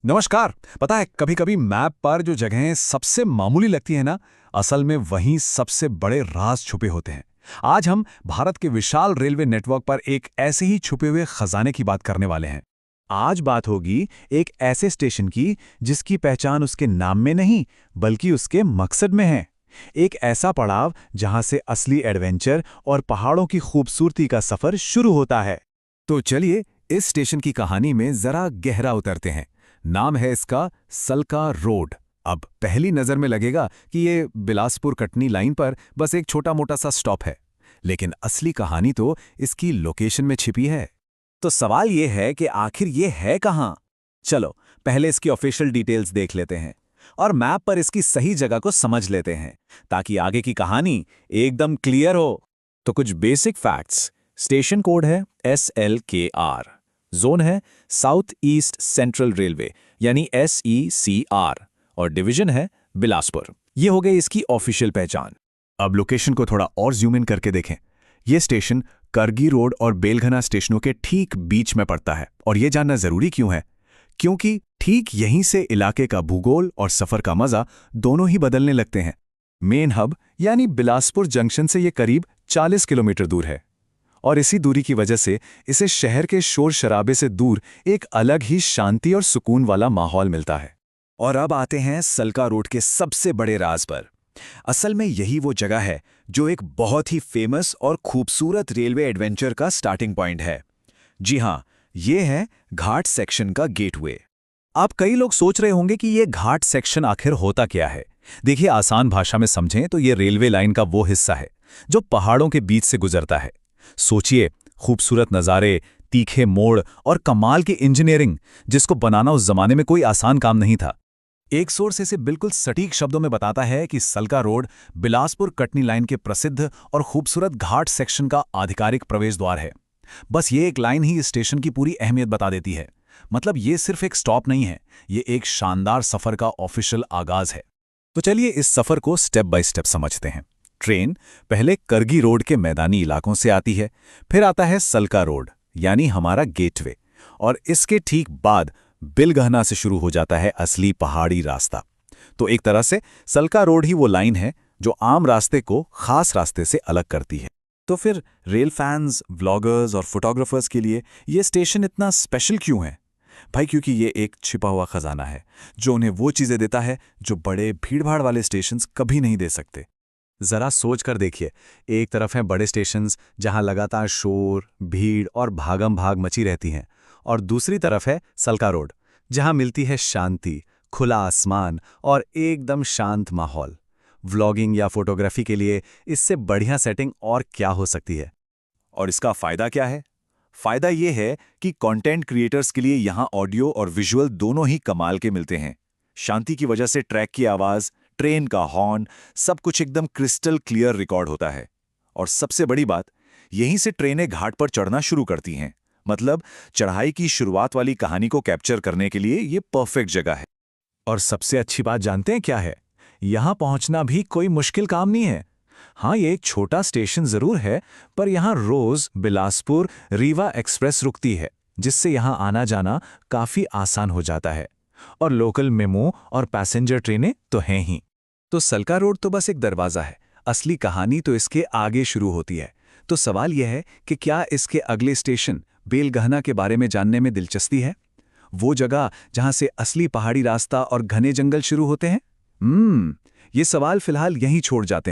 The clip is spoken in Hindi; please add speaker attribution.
Speaker 1: नमस्कार। पता है कभी कभी मैप पर जो जगहें सबसे मामूली लगती हैं ना, असल में वहीं सबसे बड़े राज छुपे होते हैं। आज हम भारत के विशाल रेलवे नेटवर्क पर एक ऐसे ही छुपे हुए खजाने की बात करने वाले हैं।
Speaker 2: आज बात होगी एक ऐसे स्टेशन की जिसकी पहचान उसके नाम में नहीं बल्कि उसके मकसद में है। एक ऐसा पड़ाव जहां से असली एडवेंचर और पहाड़ों की खूबसूरती का सफर शुरू होता है।
Speaker 1: तो चलिए इस स्टेशन की कहानी में जरा गहरा उतरते हैं। नाम है इसका सल्का रोड। अब पहली नजर में लगेगा कि ये बिलासपुर कटनी लाइन पर बस एक छोटा मोटा सा स्टॉप है, लेकिन असली कहानी तो इसकी लोकेशन में छिपी है।
Speaker 2: तो सवाल ये है कि आखिर ये है कहाँ। चलो पहले इसकी ऑफिशियल डिटेल्स देख लेते हैं और मैप पर इसकी सही जगह को समझ लेते हैं ताकि आगे की कहानी एकदम क्लियर हो। तो कुछ बेसिक फैक्ट्स। स्टेशन कोड है SLKR। जोन है साउथ ईस्ट सेंट्रल रेलवे यानी SECR और डिवीजन है बिलासपुर। ये हो गई इसकी ऑफिशियल पहचान।
Speaker 1: अब लोकेशन को थोड़ा और जूम इन करके देखें। ये स्टेशन करगी रोड और बेलघना स्टेशनों के ठीक बीच में पड़ता है। और ये जानना जरूरी क्यों है? क्योंकि ठीक यहीं से इलाके का भूगोल और सफर का मजा दोनों ही बदलने लगते हैं। मेन हब यानी बिलासपुर जंक्शन से ये करीब 40 किलोमीटर दूर है और इसी दूरी की वजह से इसे शहर के शोर शराबे से दूर एक अलग ही शांति और सुकून वाला माहौल मिलता है।
Speaker 2: और अब आते हैं सल्का रोड के सबसे बड़े राज पर। असल में यही वो जगह है जो एक बहुत ही फेमस और खूबसूरत रेलवे एडवेंचर का स्टार्टिंग पॉइंट है। जी हाँ, ये है घाट सेक्शन का गेटवे। अब कई लोग सोच रहे होंगे कि ये घाट सेक्शन आखिर होता क्या है। देखिए, आसान भाषा में समझें तो ये रेलवे लाइन का वो हिस्सा है जो पहाड़ों के बीच से गुजरता है। सोचिए, खूबसूरत नज़ारे, तीखे मोड़ और कमाल की इंजीनियरिंग जिसको बनाना उस जमाने में कोई आसान काम नहीं था। एक सोर्स इसे बिल्कुल सटीक शब्दों में बताता है कि सल्का रोड बिलासपुर कटनी लाइन के प्रसिद्ध और खूबसूरत घाट सेक्शन का आधिकारिक प्रवेश द्वार है। बस ये एक लाइन ही इस स्टेशन की पूरी अहमियत बता देती है। मतलब ये सिर्फ एक स्टॉप नहीं है, ये एक शानदार सफर का ऑफिशियल आगाज है। तो चलिए इस सफर को स्टेप बाय स्टेप समझते हैं। ट्रेन पहले करगी रोड के मैदानी इलाकों से आती है, फिर आता है सल्का रोड यानी हमारा गेटवे, और इसके ठीक बाद बिलगहना से शुरू हो जाता है असली पहाड़ी रास्ता। तो एक तरह से सल्का रोड ही वो लाइन है जो आम रास्ते को खास रास्ते से अलग करती है। तो फिर रेल फैंस, व्लॉगर्स और फोटोग्राफर्स के लिए ये स्टेशन इतना स्पेशल क्यों है? भाई क्योंकि ये एक छिपा हुआ खजाना है जो उन्हें वो चीजें देता है जो बड़े भीड़भाड़ वाले स्टेशंस कभी नहीं दे सकते। जरा सोच कर देखिए, एक तरफ हैं बड़े स्टेशंस जहां लगातार शोर, भीड़ और भागम भाग मची रहती हैं, और दूसरी तरफ है सल्का रोड जहां मिलती है शांति, खुला आसमान और एकदम शांत माहौल। व्लॉगिंग या फोटोग्राफी के लिए इससे बढ़िया सेटिंग और क्या हो सकती है? और इसका फायदा क्या है? फायदा ये है कि कंटेंट क्रिएटर्स के लिए यहाँ ऑडियो और विजुअल दोनों ही कमाल के मिलते हैं। शांति की वजह से ट्रैक की आवाज, ट्रेन का हॉर्न, सब कुछ एकदम क्रिस्टल क्लियर रिकॉर्ड होता है। और सबसे बड़ी बात, यहीं से ट्रेनें घाट पर चढ़ना शुरू करती हैं। मतलब चढ़ाई की शुरुआत वाली कहानी को कैप्चर करने के लिए ये परफेक्ट जगह है। और सबसे अच्छी बात जानते हैं क्या है? यहां पहुंचना भी कोई मुश्किल काम नहीं है। हाँ, ये एक छोटा स्टेशन जरूर है, पर यहां रोज बिलासपुर रीवा एक्सप्रेस रुकती है, जिससे यहां आना जाना काफी आसान हो जाता है। और लोकल मेमो और पैसेंजर ट्रेनें तो हैं ही। तो सल्का रोड तो बस एक दरवाजा है, असली कहानी तो इसके आगे शुरू होती है। तो सवाल यह है कि क्या इसके अगले स्टेशन बेलगहना के बारे में जानने में दिलचस्पी है? वो जगह जहां से असली पहाड़ी रास्ता और घने जंगल शुरू होते हैं। ये सवाल फिलहाल यहीं छोड़ जाते हैं।